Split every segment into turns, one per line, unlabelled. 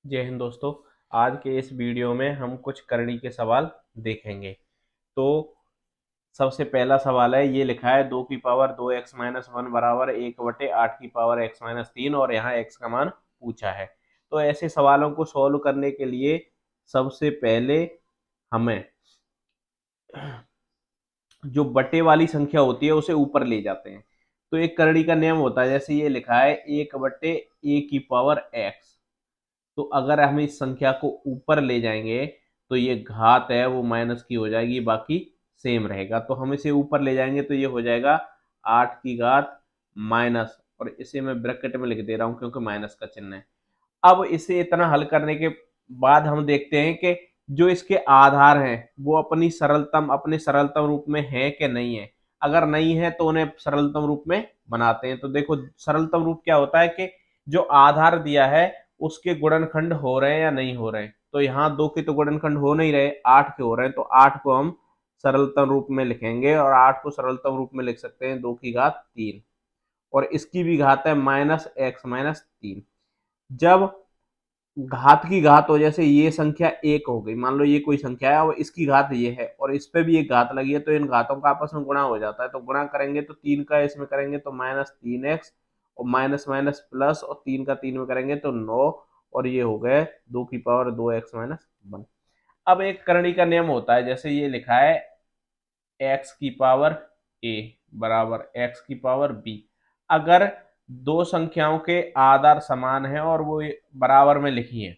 जय हिंद दोस्तों। आज के इस वीडियो में हम कुछ करणी के सवाल देखेंगे। तो सबसे पहला सवाल है, ये लिखा है 2 की पावर 2x-1 बराबर 1/8 की पावर x-3 और यहाँ x का मान पूछा है। तो ऐसे सवालों को सॉल्व करने के लिए सबसे पहले हमें जो बटे वाली संख्या होती है उसे ऊपर ले जाते हैं। तो एक करणी का नियम होता है, जैसे ये लिखा है 1/a की पावर x। तो अगर हम इस संख्या को ऊपर ले जाएंगे तो ये घात है वो माइनस की हो जाएगी, बाकी सेम रहेगा। तो हम इसे ऊपर ले जाएंगे तो ये हो जाएगा 8 की घात माइनस, और इसे मैं ब्रैकेट में लिख दे रहा हूं क्योंकि माइनस का चिन्ह है। अब इसे इतना हल करने के बाद हम देखते हैं कि जो इसके आधार हैं वो अपने सरलतम रूप में है कि नहीं है। अगर नहीं है तो उन्हें सरलतम रूप में बनाते हैं। तो देखो, सरलतम रूप क्या होता है कि जो आधार दिया है उसके गुणनखंड हो रहे हैं या नहीं हो रहे हैं। तो यहाँ 2 के तो गुणनखंड हो नहीं रहे, 8 के हो रहे हैं, तो 8 को हम सरलतम रूप में लिखेंगे और 8 को सरलतम रूप में लिख सकते हैं 2 की घात 3, और इसकी भी घात है -x-3। जब घात की घात हो, जैसे ये संख्या 1 हो गई, मान लो ये कोई संख्या है और इसकी घात ये है और इस पे भी एक घात लगी है, तो इन घातों का आपस में गुणा हो जाता है। तो गुणा करेंगे तो 3 का इसमें करेंगे तो -3x, और माइनस माइनस प्लस, और 3 का 3 में करेंगे तो 9, और ये हो गए 2 की पावर 2x-1। अब एक करणी का नियम होता है, जैसे ये लिखा है x की पावर a बराबर x की पावर b। अगर दो संख्याओं के आधार समान है और वो बराबर में लिखी है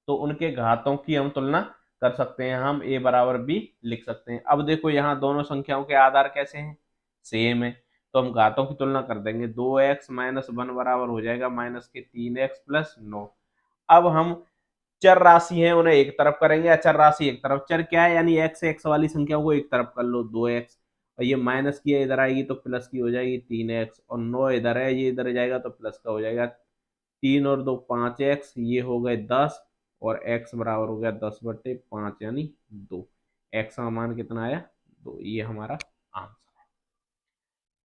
तो उनके घातों की हम तुलना कर सकते हैं, हम a बराबर b लिख सकते हैं। अब देखो, यहाँ दोनों संख्याओं के आधार कैसे हैं, सेम है, तो हम घातों की तुलना कर देंगे। 2x-1 बराबर हो जाएगा -3x+9। अब हम चर राशि हैं उन्हें एक तरफ करेंगे, अचर राशि एक तरफ। चर क्या है, यानी x वाली संख्याओं को एक तरफ कर लो 2x, और ये माइनस की है इधर आएगी तो प्लस की हो जाएगी 3x, और 9 इधर है ये इधर जाएगा तो प्लस का हो जाएगा 3 और 2 5x, ये हो गए 10, और x बराबर हो गया 10/5 यानी 2। x का मान कितना आया, 2। ये हमारा आंसर है।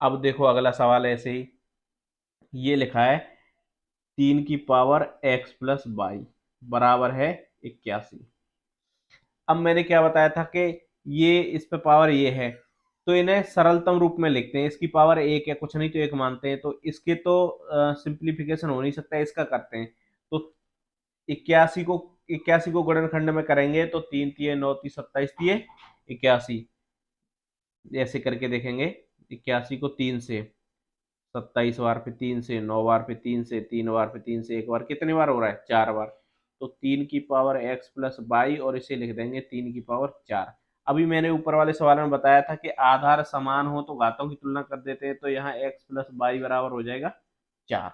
अब देखो अगला सवाल ऐसे ही, ये लिखा है 3 की पावर x+22 बराबर है 81। अब मैंने क्या बताया था कि ये इस पे पावर ये है, तो इन्हें सरलतम रूप में लिखते हैं। इसकी पावर 1 है, कुछ नहीं तो 1 मानते हैं, तो इसके तो सिंप्लीफिकेशन हो नहीं सकता है, इसका करते हैं। तो 81 को गुणनखंड में करेंगे तो 3 तिये 9 × 3 = 27, 81 ऐसे करके देखेंगे। 81 को 3 से, 27 बार पे 3 से, 9 बार पे 3 से, 3 बार पे 3 से, एक बार, कितनी बार हो रहा है, 4 बार। तो 3 की पावर x+22, और इसे लिख देंगे 3 की पावर 4। अभी मैंने ऊपर वाले सवाल में बताया था कि आधार समान हो तो घातों की तुलना कर देते हैं, तो यहाँ x+22 बराबर हो जाएगा 4।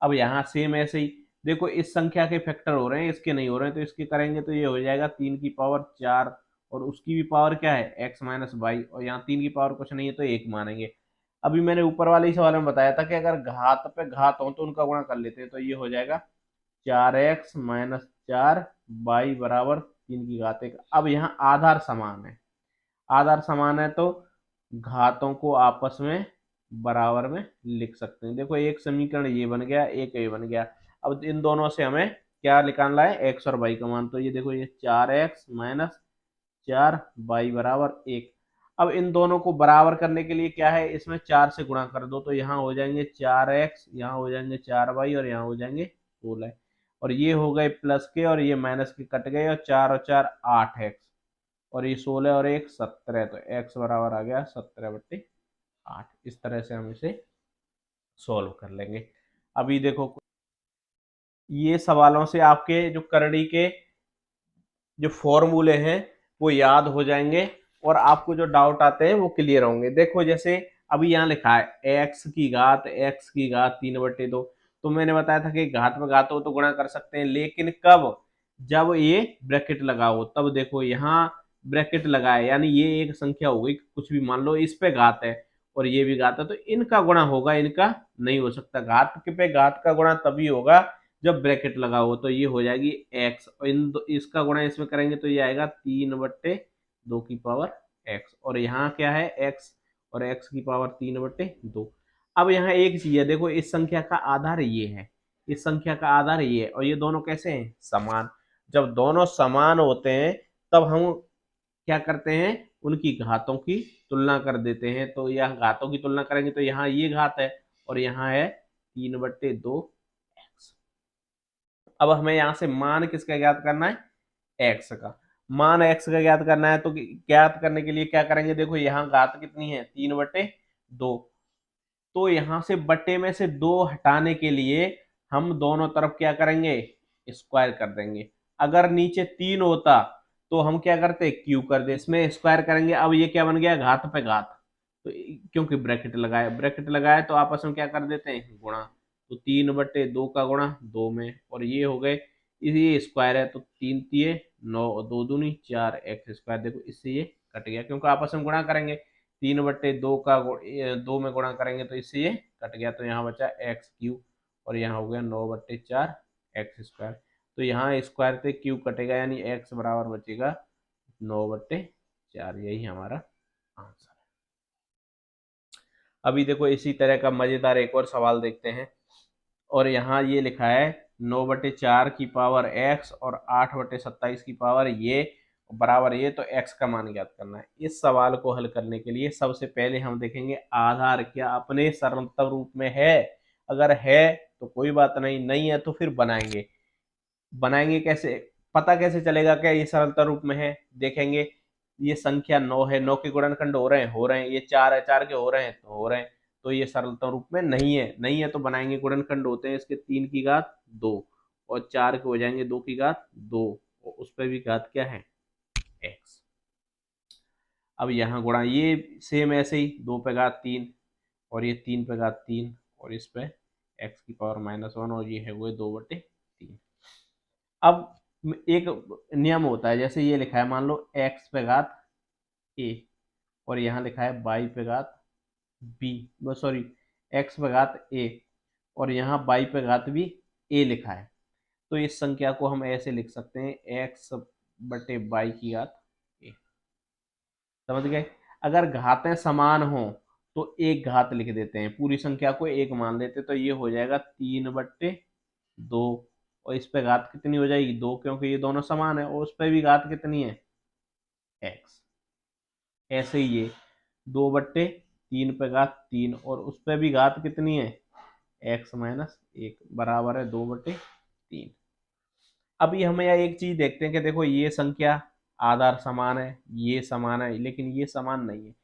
अब यहाँ सेम ऐसे ही देखो, इस संख्या के फैक्टर हो रहे हैं, इसके नहीं हो रहे हैं, तो इसके करेंगे तो ये हो जाएगा 3 की पावर 4, और उसकी भी पावर क्या है x-22, और यहाँ 3 की पावर कुछ नहीं है तो 1 मानेंगे। अभी मैंने ऊपर वाले ही सवाल में बताया था कि अगर घात पे घात हो तो उनका गुणा कर लेते हैं, तो ये हो जाएगा 4x-4 y बराबर 3 की घात 1। अब यहाँ आधार समान है, आधार समान है तो घातों को आपस में बराबर में लिख सकते हैं। देखो, एक समीकरण ये बन गया, एक ये बन गया। अब इन दोनों से हमें क्या निकालना है, एक्स और वाई का मान। तो ये देखो, ये 4x-4y बराबर 1। अब इन दोनों को बराबर करने के लिए क्या है, इसमें 4 से गुणा कर दो, तो यहाँ हो जाएंगे 4x, यहाँ हो जाएंगे 4y, और यहाँ हो जाएंगे 16, और ये हो गए प्लस के और ये माइनस के कट गए, और 4 और 4 8x, और ये 16 और 1 17, तो x बराबर आ गया 17/8। इस तरह से हम इसे सॉल्व कर लेंगे। अभी देखो, ये सवालों से आपके जो करणी के जो फॉर्मूले हैं वो याद हो जाएंगे, और आपको जो डाउट आते हैं वो क्लियर होंगे। देखो, जैसे अभी यहाँ लिखा है x की घात 3/2, तो मैंने बताया था कि घात में घात हो तो गुणा कर सकते हैं, लेकिन कब, जब ये ब्रैकेट लगा हो तब। देखो, यहाँ ब्रैकेट लगा है यानी ये एक संख्या हो गई, कुछ भी मान लो, इस पे घात है और ये भी घात है, तो इनका गुणा होगा, इनका नहीं हो सकता। घात के पे घात का गुणा तभी होगा जब ब्रैकेट लगा हो, तो ये हो जाएगी x, और इसका गुणा इसमें करेंगे तो ये आएगा 3/2 की पावर x, और यहाँ क्या है x, और x की पावर 3/2। अब यहाँ एक चीज है, देखो, इस संख्या का आधार ये है, इस संख्या का आधार ये है और ये दोनों कैसे हैं, समान। जब दोनों समान होते हैं तब हम क्या करते हैं, उनकी घातों की तुलना कर देते हैं। तो यह घातों की तुलना करेंगे तो यहाँ ये घात है और यहाँ है 3/2x। अब हमें यहाँ से मान किसका ज्ञात करना है, x का। मान x का ज्ञात करना है तो ज्ञात करने के लिए क्या करेंगे, देखो यहाँ घात कितनी है, 3/2। तो यहाँ से बट्टे में से 2 हटाने के लिए हम दोनों तरफ क्या करेंगे, स्क्वायर कर देंगे। अगर नीचे 3 होता तो हम क्या करते, क्यू कर दे, इसमें स्क्वायर करेंगे। अब ये क्या बन गया, घात पे घात। तो क्योंकि ब्रैकेट लगाया तो आपस में क्या कर देते हैं, गुणा। तो 3/2 का गुणा 2 में, और ये हो गए, ये स्क्वायर है तो 3 तिये 9 और 2 दूनी 4 एक्स स्क्वायर। देखो इससे ये कट गया क्योंकि आपस में गुणा करेंगे। 3/2 का 2 में गुणा करेंगे तो इससे ये कट गया, तो यहाँ बचा एक्स क्यू और यहाँ हो गया 9/4 एक्स स्क्वायर। तो यहाँ स्क्वायर से क्यू कटेगा यानी एक्स बराबर बचेगा 9/4। यही हमारा आंसर है। अभी देखो इसी तरह का मजेदार एक और सवाल देखते हैं। और यहाँ ये लिखा है 9/4 की पावर x और 8/27 की पावर ये बराबर ये, तो x का मान ज्ञात करना है। इस सवाल को हल करने के लिए सबसे पहले हम देखेंगे आधार क्या अपने सरलतम रूप में है। अगर है तो कोई बात नहीं, नहीं है तो फिर बनाएंगे कैसे, पता कैसे चलेगा क्या ये सरलता रूप में है, देखेंगे। ये संख्या 9 है, 9 के गुणनखंड हो रहे हैं, ये 4 है, 4 के हो रहे हैं तो हो रहे हैं। तो ये सरलता रूप में नहीं है तो बनाएंगे, गुणनखंड होते हैं इसके 3 की घात 2 और 4 के हो जाएंगे 2 की घात 2 और उस पर भी घात क्या है, x। अब यहाँ गुणा ये सेम ऐसे ही 2 पे घात 3 और ये 3 पे घात 3 और इस पे x की पावर -1 और ये है वो 2/3। अब एक नियम होता है, जैसे ये लिखा है मान लो x पे घात a और यहाँ लिखा है y पे घात b, सॉरी x पे घात a और यहाँ y पे घात भी a लिखा है। तो इस संख्या को हम ऐसे लिख सकते हैं x/y की घात a। समझ गए। अगर घातें समान हो तो एक घात लिख देते हैं, पूरी संख्या को एक मान लेते, तो ये हो जाएगा 3/2 और इस पे घात कितनी हो जाएगी 2 क्योंकि ये दोनों समान है और उस पे भी घात कितनी है x। ऐसे ही ये 2/3 पे घात 3 और उस पे भी घात कितनी है x - 1 बराबर है 2/3। अभी हम यहाँ एक चीज देखते हैं कि देखो ये संख्या आधार समान है, ये समान है, लेकिन ये समान नहीं है।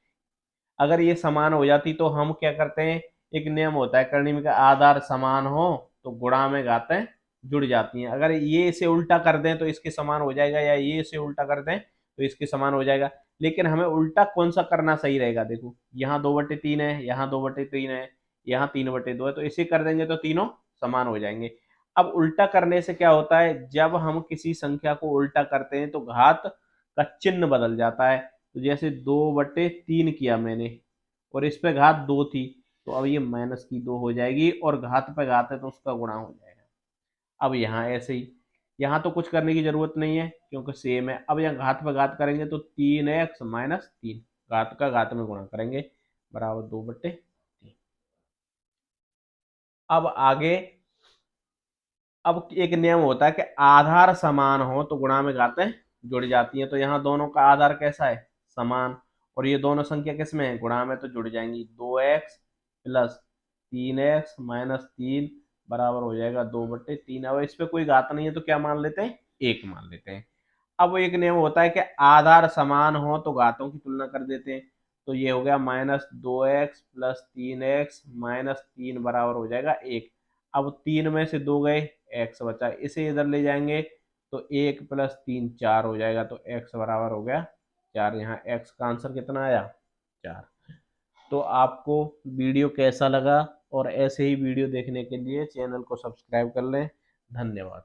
अगर ये समान हो जाती तो हम क्या करते हैं, एक नियम होता है करनी में, आधार समान हो तो गुणा में घातें जुड़ जाती हैं। अगर ये इसे उल्टा कर दें तो इसके समान हो जाएगा, या ये इसे उल्टा कर दें तो इसके समान हो जाएगा। लेकिन हमें उल्टा कौन सा करना सही रहेगा, देखो यहाँ 2/3 है, यहाँ 2/3 है, यहाँ 3/2 है, तो इसे कर देंगे तो तीनों समान हो जाएंगे। अब उल्टा करने से क्या होता है, जब हम किसी संख्या को उल्टा करते हैं तो घात का चिन्ह बदल जाता है। तो जैसे 2/3 किया मैंने और इस पे घात 2 थी, तो अब ये -2 हो जाएगी और घात पे घात है तो उसका गुणा हो जाएगा। अब यहाँ ऐसे ही, यहाँ तो कुछ करने की जरूरत नहीं है क्योंकि सेम है। अब यहाँ घात पे घात करेंगे तो 3x - 3 घात का घात में गुणा करेंगे बराबर 2/3। अब आगे, अब एक नियम होता है कि आधार समान हो तो गुणा में घातें जुड़ जाती हैं। तो यहाँ दोनों का आधार कैसा है, समान, और ये दोनों संख्या किस में है, गुणा में, तो जुड़ जाएंगी। 2x + 3x - 3 बराबर हो जाएगा 2/3। अब इस पे कोई घात नहीं है तो क्या मान लेते हैं, 1 मान लेते हैं। अब एक नियम होता है कि आधार समान हो तो घातों की तुलना कर देते हैं। तो ये हो गया -2x + 3x - 3 बराबर हो जाएगा 1। अब 3 में से 2 गए, x बचा, इसे इधर ले जाएंगे तो 1 + 3 4 हो जाएगा, तो x बराबर हो गया 4। यहाँ x का आंसर कितना आया, 4। तो आपको वीडियो कैसा लगा, और ऐसे ही वीडियो देखने के लिए चैनल को सब्सक्राइब कर लें। धन्यवाद।